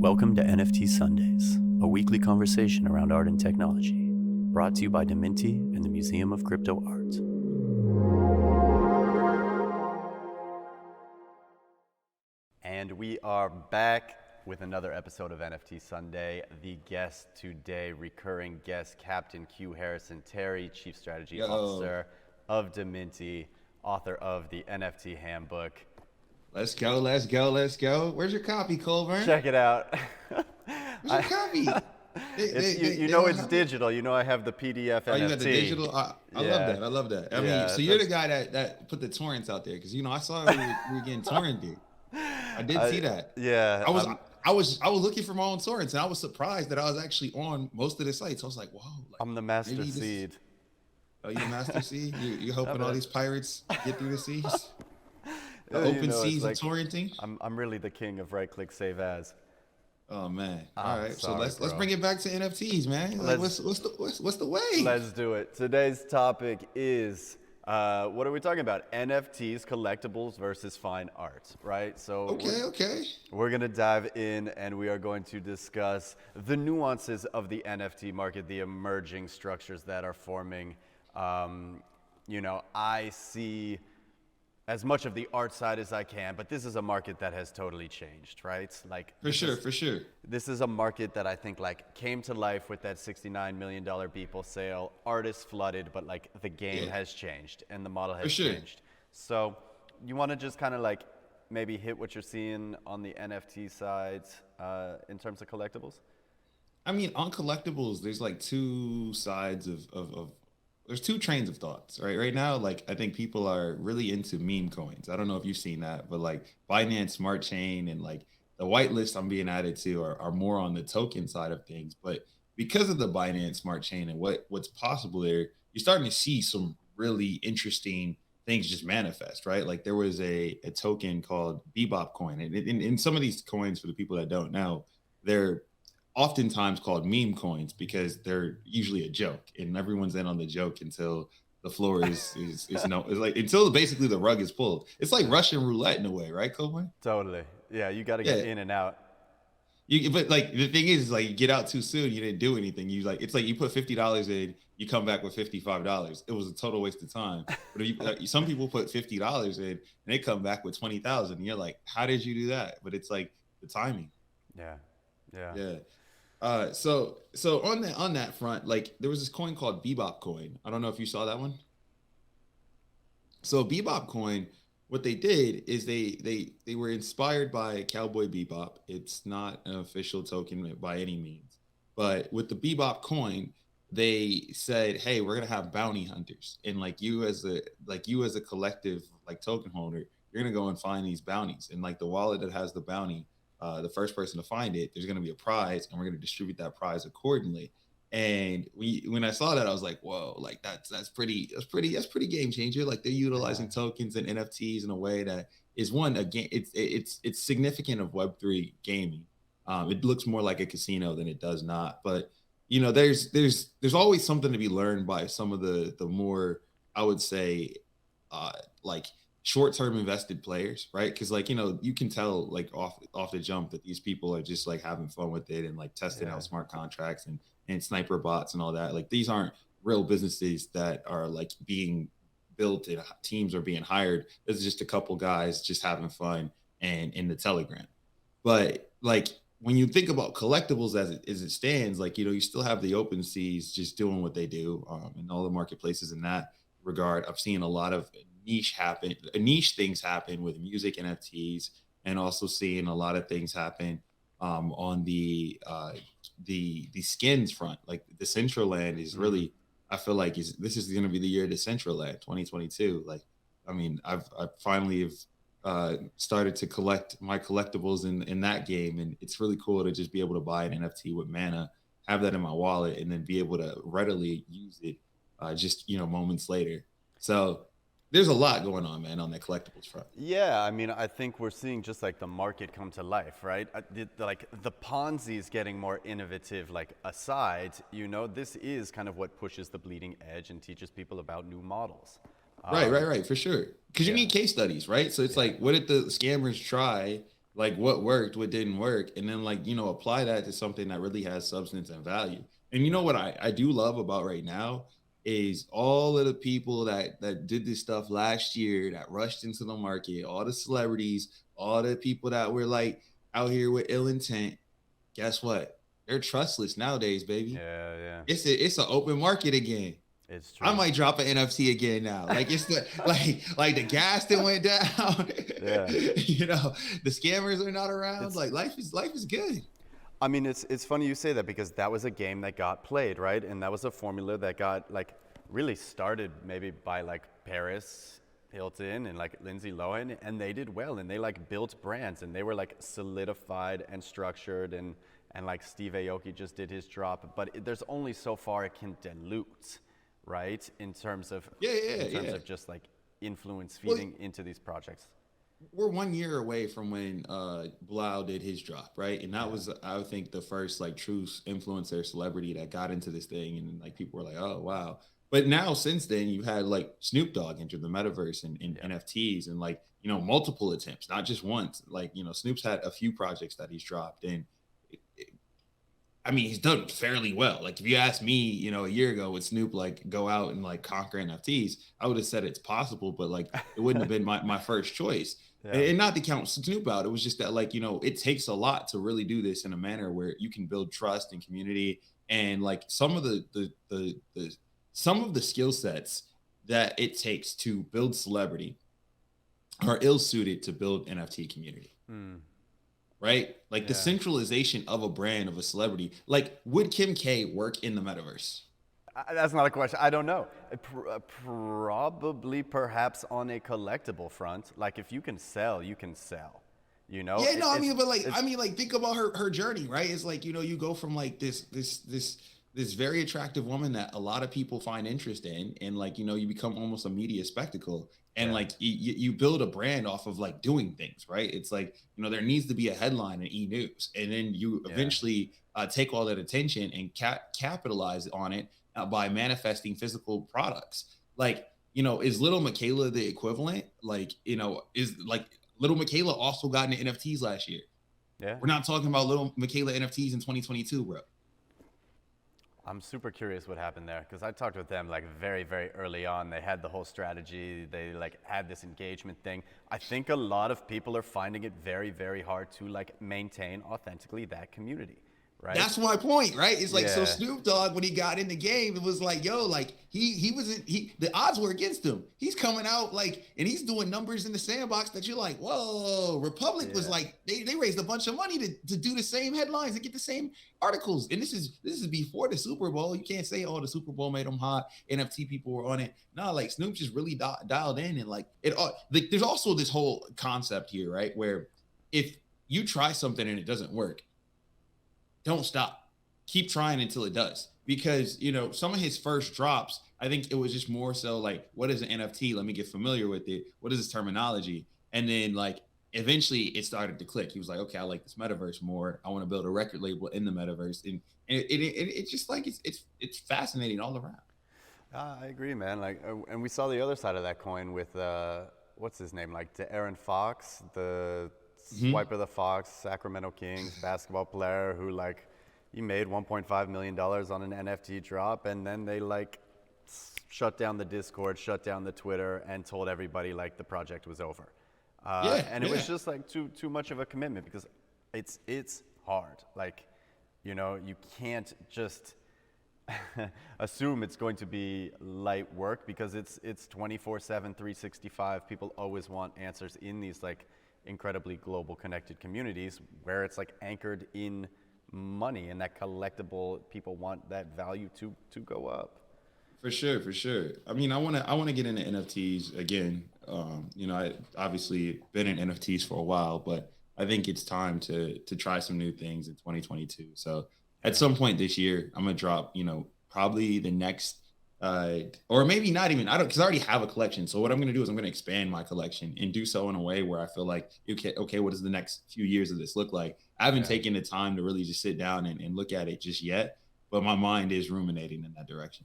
Welcome to NFT Sundays, a weekly conversation around art and technology, brought to you by DMINTI and the Museum of Crypto Art. And we are back with another episode of NFT Sunday. The guest today, recurring guest, Captain QuHarrison Terry, Chief Strategy Officer of DMINTI, author of the NFT Handbook. Let's go, let's go, let's go. Where's your copy, Colborn? Check it out. Where's your copy? You know it's digital. You know I have the PDF NFT. Oh, you got the digital? I love that. I love that. I mean, so you're the guy that put the torrents out there, because I saw we were getting torrented. I did see that. Yeah. I was looking for my own torrents, and I was surprised that I was actually on most of the sites. I was like, whoa. Like, I'm the master seed. Oh, you the master seed? You hoping all these pirates get through the seas? The open seas of torrenting. I'm really the king of right-click save as. Oh man! All right, so let's bring it back to NFTs, man. Like, what's the way? Let's do it. Today's topic is what are we talking about? NFTs, collectibles versus fine art, right? So okay. We're gonna dive in and we are going to discuss the nuances of the NFT market, the emerging structures that are forming. I see as much of the art side as I can, but this is a market that has totally changed, right? Like for sure. This is a market that I think came to life with that $69 million Beeple sale. Artists flooded, but the game has changed and the model has changed. So you want to just kind of maybe hit what you're seeing on the NFT side in terms of collectibles? I mean, on collectibles, there's two sides of there's two trains of thoughts, right? Right now, I think people are really into meme coins. I don't know if you've seen that, but Binance Smart Chain and the whitelist I'm being added to are more on the token side of things. But because of the Binance Smart Chain and what's possible there, you're starting to see some really interesting things just manifest, right? There was a token called Bebop Coin. And in some of these coins, for the people that don't know, they're oftentimes called meme coins because they're usually a joke, and everyone's in on the joke until the floor is until basically the rug is pulled. It's like Russian roulette in a way, right, Colborn? Totally. Yeah, you got to get in and out. But the thing is, you get out too soon, you didn't do anything. It's like you put $50 in, you come back with $55. It was a total waste of time. But if some people put $50 in and they come back with 20,000, and you're like, how did you do that? But it's the timing. Yeah. So on that front, there was this coin called Bebop Coin. I don't know if you saw that one. So Bebop Coin, what they did is they were inspired by Cowboy Bebop. It's not an official token by any means, but with the Bebop Coin, they said, hey, we're gonna have bounty hunters, and you as a collective token holder, you're gonna go and find these bounties, and the wallet that has the bounty. The first person to find it, there's going to be a prize, and we're going to distribute that prize accordingly. And when I saw that, I was like, whoa, that's pretty game changer. They're utilizing tokens and NFTs in a way that is it's significant of Web3 gaming. It looks more like a casino than it does not. But there's always something to be learned by some of the more, I would say, short-term invested players, right? Because you can tell off the jump that these people are just having fun with it and testing out smart contracts and sniper bots and all that. These aren't real businesses that are being built and teams are being hired. This is just a couple guys just having fun and in the Telegram. But when you think about collectibles as it stands, you still have the open seas just doing what they do, and all the marketplaces in that regard. I've seen a lot of niche things happen with music NFTs, and also seeing a lot of things happen on the skins front. The Decentraland is really, I feel this is going to be the year of Decentraland 2022. I've finally started to collect my collectibles in that game, and it's really cool to just be able to buy an NFT with mana, have that in my wallet, and then be able to readily use it just moments later. So there's a lot going on, man, on the collectibles front. Yeah, I think we're seeing just the market come to life, right? The Ponzi is getting more innovative, aside, this is kind of what pushes the bleeding edge and teaches people about new models. Right, for sure. Because you need case studies, right? So it's what did the scammers try like what worked, what didn't work, and then like, apply that to something that really has substance and value. And you know what I do love about right now is all of the people that did this stuff last year that rushed into the market, all the celebrities, all the people that were like out here with ill intent. Guess what? They're trustless nowadays, baby. Yeah, yeah. It's an open market again. It's I true. might drop an NFT again now. Like it's the like the gas that went down. Yeah. The scammers are not around. It's Like life is good. I mean, it's funny you say that because that was a game that got played, right? And that was a formula that got like really started maybe by like Paris Hilton and like Lindsay Lohan, and they did well, and they like built brands, and they were like solidified and structured, and like Steve Aoki just did his drop, but there's only so far it can dilute, right? In terms of just like influence Well, feeding into these projects. we're 1 year away from when Blau did his drop, right? And that Yeah. was, I think, the first like true influencer celebrity that got into this thing, and like people were like, oh wow. But now since then, you had like Snoop Dogg enter the metaverse and Yeah. NFTs, and like multiple attempts, not just once. Like Snoop's had a few projects that he's dropped, and I mean, he's done fairly well. Like if you asked me, a year ago, would Snoop like go out and like conquer NFTs? I would have said it's possible, but like it wouldn't have been my first choice. And, Yeah. and not to count Snoop out, it was just that like it takes a lot to really do this in a manner where you can build trust and community, and like some of some of the skill sets that it takes to build celebrity are ill suited to build NFT community, Hmm. right? Like the Yeah. centralization of a brand, of a celebrity. Like, would Kim K work in the metaverse? That's not a question. I don't know. Probably, perhaps on a collectible front. Like if you can sell, you can sell. You know, Yeah, no, I it's mean, but like, it's think about her journey, right? It's like you go from like this very attractive woman that a lot of people find interest in, and like you become almost a media spectacle, and yeah, like you build a brand off of like doing things, right? It's like there needs to be a headline in E News, and then you yeah. eventually take all that attention and capitalize on it by manifesting physical products. Like is Little Michaela the equivalent? Like is like Little Michaela also got into NFTs last year. Yeah. We're not talking about Little Michaela NFTs in 2022, bro. I'm super curious what happened there because I talked with them like very, very early on. They had the whole strategy. They like had this engagement thing. I think a lot of people are finding it very, very hard to like maintain authentically that community, right? That's my point, right? It's like, so Yeah, Snoop Dogg, when he got in the game, it was like, yo, like he was the odds were against him. He's coming out like, and he's doing numbers in the sandbox that you're like, whoa. Republic was yeah, like, they raised a bunch of money to do the same headlines and get the same articles. And this is before the Super Bowl. You can't say, oh, the Super Bowl made them hot. NFT people were on it. No, like Snoop just really dialed in, and like like, there's also this whole concept here, right? Where if you try something and it doesn't work, don't stop. Keep trying until it does. Because, some of his first drops, I think it was just more so like, what is an NFT? Let me get familiar with it. What is this terminology? And then like eventually it started to click. He was like, okay, I like this metaverse more. I want to build a record label in the metaverse. And it's just like it's fascinating all around. I agree, man. Like, and we saw the other side of that coin with what's his name, like De'Aaron Fox, the Mhm. Swiper the Fox, Sacramento Kings basketball player who like he made $1.5 million on an NFT drop, and then they like shut down the Discord, shut down the Twitter, and told everybody like the project was over. Yeah, And it yeah. was just like too much of a commitment because it's hard. Like, you can't just assume it's going to be light work because it's 24/7, 365. People always want answers in these like incredibly global connected communities where it's like anchored in money and that collectible. People want that value to go up. For sure, for sure. I mean, I want to get into NFTs again. I obviously been in NFTs for a while, but I think it's time to try some new things in 2022. So at Yeah. some point this year, I'm gonna drop, probably the next or maybe not even, I don't, because I already have a collection. So what I'm gonna do is I'm gonna expand my collection and do so in a way where I feel like, okay, what does the next few years of this look like? I haven't Yeah. taken the time to really just sit down and look at it just yet, but my mind is ruminating in that direction.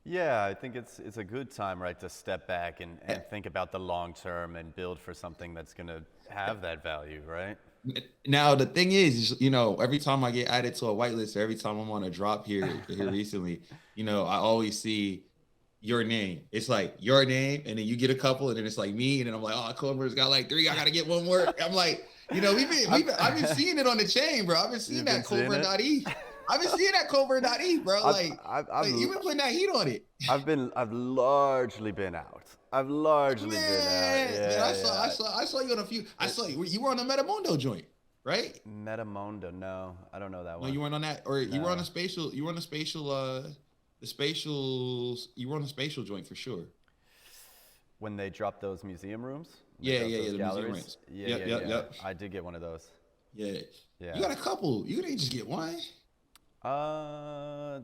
Yeah, I think it's a good time, right, to step back and think about the long term and build for something that's gonna have that value, right? Now the thing is, every time I get added to a whitelist, or every time I'm on a drop here recently, I always see your name. It's like your name, and then you get a couple, and then it's like me, and then I'm like, oh, Colborn's got like 3. I gotta get one more. I'm like, I've been seeing it on the chain, bro. I've been seeing that Colborn.e. I've been seeing that Colborn.e, bro. You've been putting that heat on it. I've largely been out. I've largely been out. Yeah, man, I saw you on a few. I saw you were on the Metamundo joint, right? Metamundo, no, I don't know that one. No, you weren't on that, or you were on a spatial. You were on the spatial. You were on the spatial joint for sure. When they dropped those museum rooms. Yeah, the museum rooms. Yeah. I did get one of those. Yeah. You got a couple. You didn't just get one.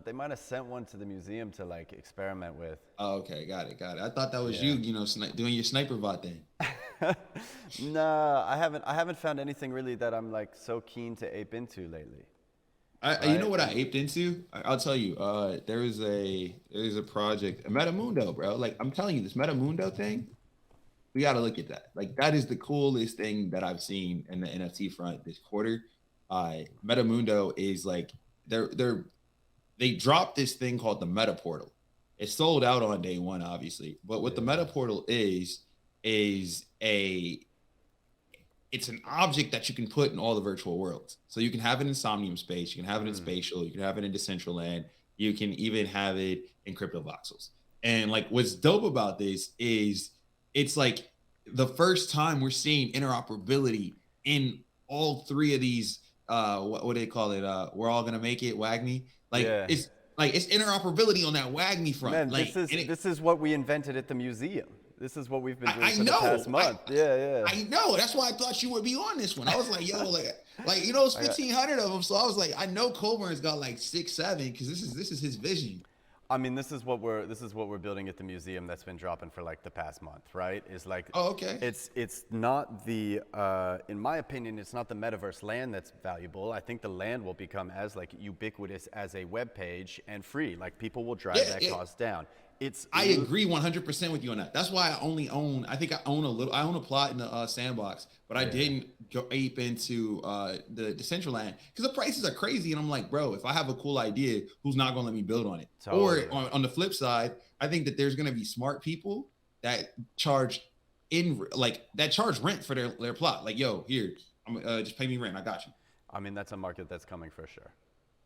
They might have sent one to the museum to like experiment with. Oh, okay, got it. I thought that was you, doing your sniper bot thing. No, I haven't found anything really that I'm like so keen to ape into lately. You know what I aped into? I'll tell you. There is a project, a Metamundo, bro. Like I'm telling you, this Metamundo thing, we got to look at that. Like that is the coolest thing that I've seen in the NFT front this quarter. Metamundo is like they dropped this thing called the Meta Portal. It sold out on day one, obviously. But what the Meta Portal is it's an object that you can put in all the virtual worlds. So you can have it in Somnium Space, you can have it in Spatial, you can have it in Decentraland, you can even have it in Crypto Voxels. And like what's dope about this is it's like the first time we're seeing interoperability in all 3 of these what do they call it? We're all gonna make it, WAGMI. It's interoperability on that WAGMI front. Man, this is what we invented at the museum. This is what we've been doing for the past month. I know. That's why I thought you would be on this one. I was like, yo, it's 1,500 of them. So I was like, I know Colborn's got like 6, 7 because this is his vision. I mean, this is what we're building at the museum that's been dropping for like the past month, right? Is like, oh, okay. It's not the, in my opinion, it's not the metaverse land that's valuable. I think the land will become as like ubiquitous as a web page and free. Like people will drive that cost down. I agree 100% with you on that. That's why I only own. I think I own a plot in the Sandbox, but I didn't go ape into the Decentraland because the prices are crazy. And I'm like, bro, if I have a cool idea, who's not gonna let me build on it? Totally. Or on the flip side, I think that there's gonna be smart people that charge rent for their plot. Like, yo, here, just pay me rent. I got you. I mean, that's a market that's coming for sure,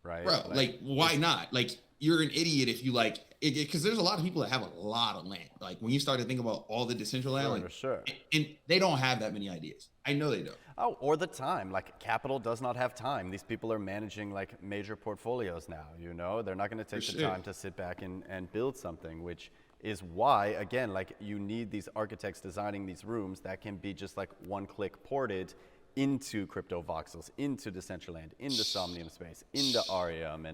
right? Bro, like why not? Like, you're an idiot if you like it, because there's a lot of people that have a lot of land. Like when you start to think about all the Decentraland, and they don't have that many ideas. I know they don't. Oh, or the time. Like capital does not have time. These people are managing like major portfolios now. They're not going to take the time to sit back and build something, which is why, again, like you need these architects designing these rooms that can be just like one-click ported into Crypto Voxels, into Decentraland, into Somnium Space, into Arium,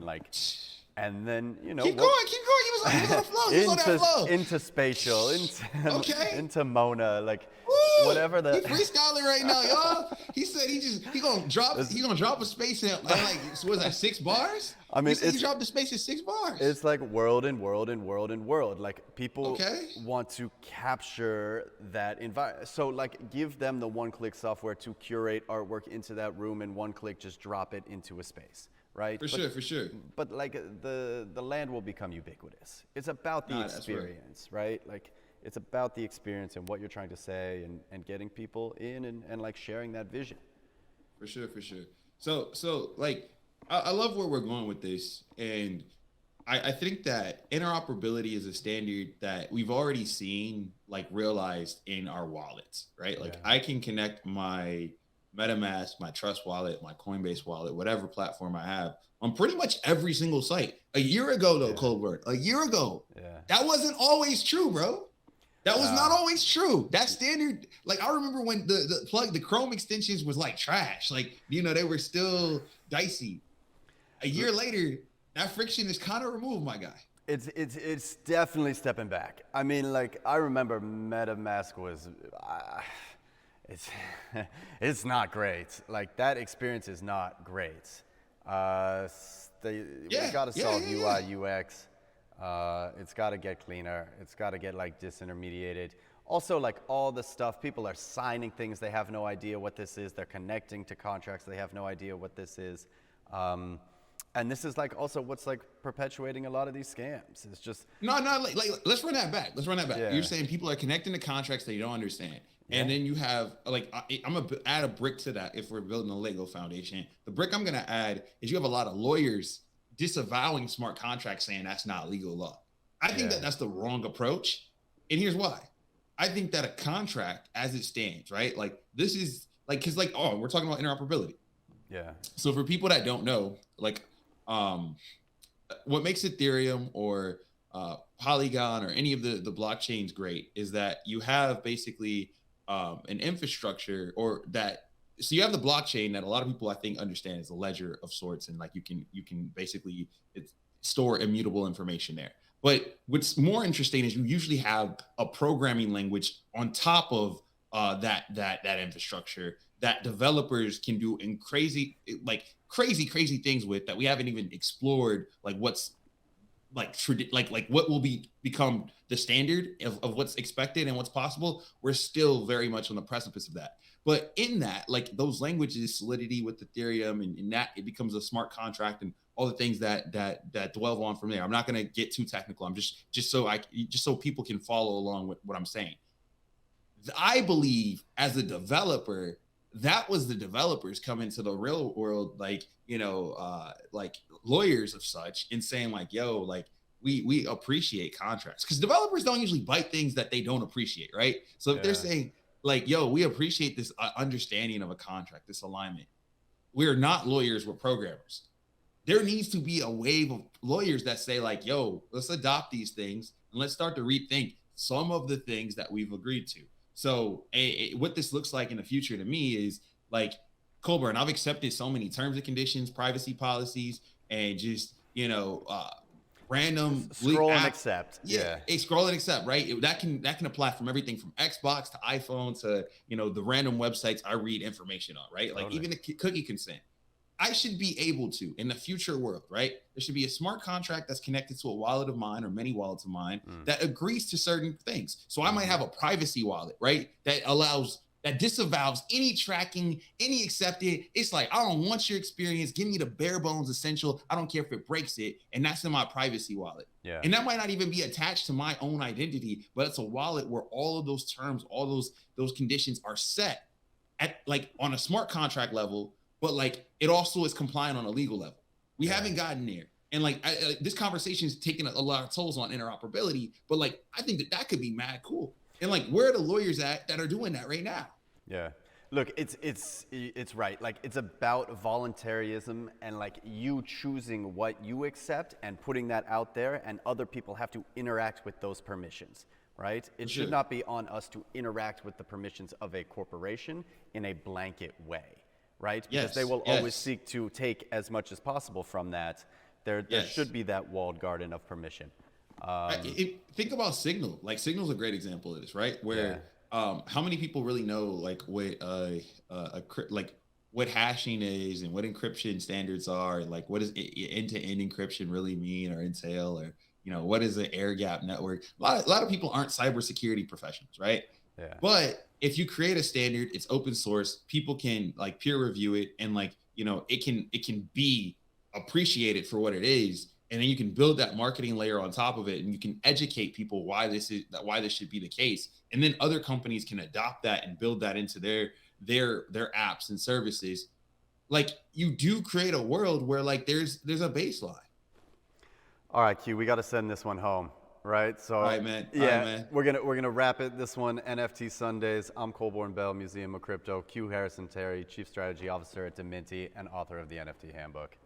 and then keep going. He was on the flow. He was on that flow. Into Spatial, into Mona, like Woo! whatever the. He's freestyling right now, y'all. He said he gonna drop a space in like so was that 6 bars? I mean, he dropped the space in 6 bars. It's like world and world and world and world. Like people want to capture that environment. So like give them the one-click software to curate artwork into that room, and one-click just drop it into a space. Right? For sure. But like the land will become ubiquitous. It's about the experience, right? Like it's about the experience and what you're trying to say and getting people in and like sharing that vision. For sure. So like I love where we're going with this, and I think that interoperability is a standard that we've already seen like realized in our wallets, right? Like I can connect my MetaMask, my Trust wallet, my Coinbase wallet, whatever platform I have on pretty much every single site. A year ago, though, Colborn, that wasn't always true, bro. That was not always true. That standard, like I remember when the Chrome extensions was like trash. Like, they were still dicey. A year later, that friction is kind of removed, my guy. It's definitely stepping back. I mean, like I remember MetaMask was. It's not great. Like that experience is not great. We got to solve UI, UX. It's got to get cleaner. It's got to get like disintermediated. Also, like all the stuff, people are signing things, they have no idea what this is. They're connecting to contracts, they have no idea what this is. And this is like also what's like perpetuating a lot of these scams. It's just like let's run that back. Yeah. You're saying people are connecting to contracts that you don't understand. Yeah. And then you have like, I'm gonna add a brick to that. If we're building a Lego foundation, the brick I'm gonna add is you have a lot of lawyers disavowing smart contracts, saying that's not legal law. I think that that's the wrong approach. And here's why. I think that a contract as it stands, right? Like this is like, cause like, we're talking about interoperability. Yeah. So for people that don't know, like, what makes Ethereum or Polygon or any of the blockchains great is that you have basically an infrastructure so you have the blockchain that a lot of people I think understand is a ledger of sorts, and like you can basically store immutable information there. But what's more interesting is you usually have a programming language on top of that infrastructure that developers can do in crazy things with that we haven't even explored, like what's like what will become the standard of what's expected and what's possible. We're still very much on the precipice of that. But in that, like those languages, Solidity with Ethereum, and that it becomes a smart contract and all the things that dwell on from there. I'm not going to get too technical. I'm just so people can follow along with what I'm saying. I believe as a developer, that was the developers coming to the real world, like, like lawyers of such, and saying like, yo, like we appreciate contracts, because developers don't usually bite things that they don't appreciate, right? So if they're saying like, yo, we appreciate this understanding of a contract, this alignment. We're not lawyers, we're programmers. There needs to be a wave of lawyers that say like, yo, let's adopt these things and let's start to rethink some of the things that we've agreed to. So what this looks like in the future to me is like, Colborn, I've accepted so many terms and conditions, privacy policies, and just, random scroll and accept. Scroll and accept, right? That can apply from everything from Xbox to iPhone to, the random websites I read information on, right? Like even the cookie consent. I should be able to, in the future world, right? There should be a smart contract that's connected to a wallet of mine or many wallets of mine that agrees to certain things. So I might have a privacy wallet, right? That disavows any tracking, any accepted. It's like, I don't want your experience. Give me the bare bones essential. I don't care if it breaks it. And that's in my privacy wallet. Yeah. And that might not even be attached to my own identity, but it's a wallet where all of those terms, all those conditions are set at like on a smart contract level, but like it also is compliant on a legal level. We haven't gotten there. And like this conversation is taking a lot of tolls on interoperability, but like I think that could be mad cool. And like, where are the lawyers at that are doing that right now? Yeah. Look, it's right. Like it's about voluntarism and like you choosing what you accept and putting that out there, and other people have to interact with those permissions, right? It should not be on us to interact with the permissions of a corporation in a blanket way, right? Because they will always seek to take as much as possible from that. There should be that walled garden of permission. Think about Signal. Like Signal's a great example of this, right? Where how many people really know like what hashing is and what encryption standards are, and like what does end-to-end encryption really mean or entail, or what is an air gap network? A lot of people aren't cybersecurity professionals, right? Yeah. But if you create a standard, it's open source, people can like peer review it, and like it can be appreciated for what it is. And then you can build that marketing layer on top of it, and you can educate people why this should be the case. And then other companies can adopt that and build that into their apps and services. Like you do create a world where like there's a baseline. All right, Q, we got to send this one home, right? So all right, man. We're gonna wrap it. This one, NFT Sundays. I'm Colborn Bell, Museum of Crypto. QuHarrison Terry, Chief Strategy Officer at DMINTI and author of the NFT Handbook.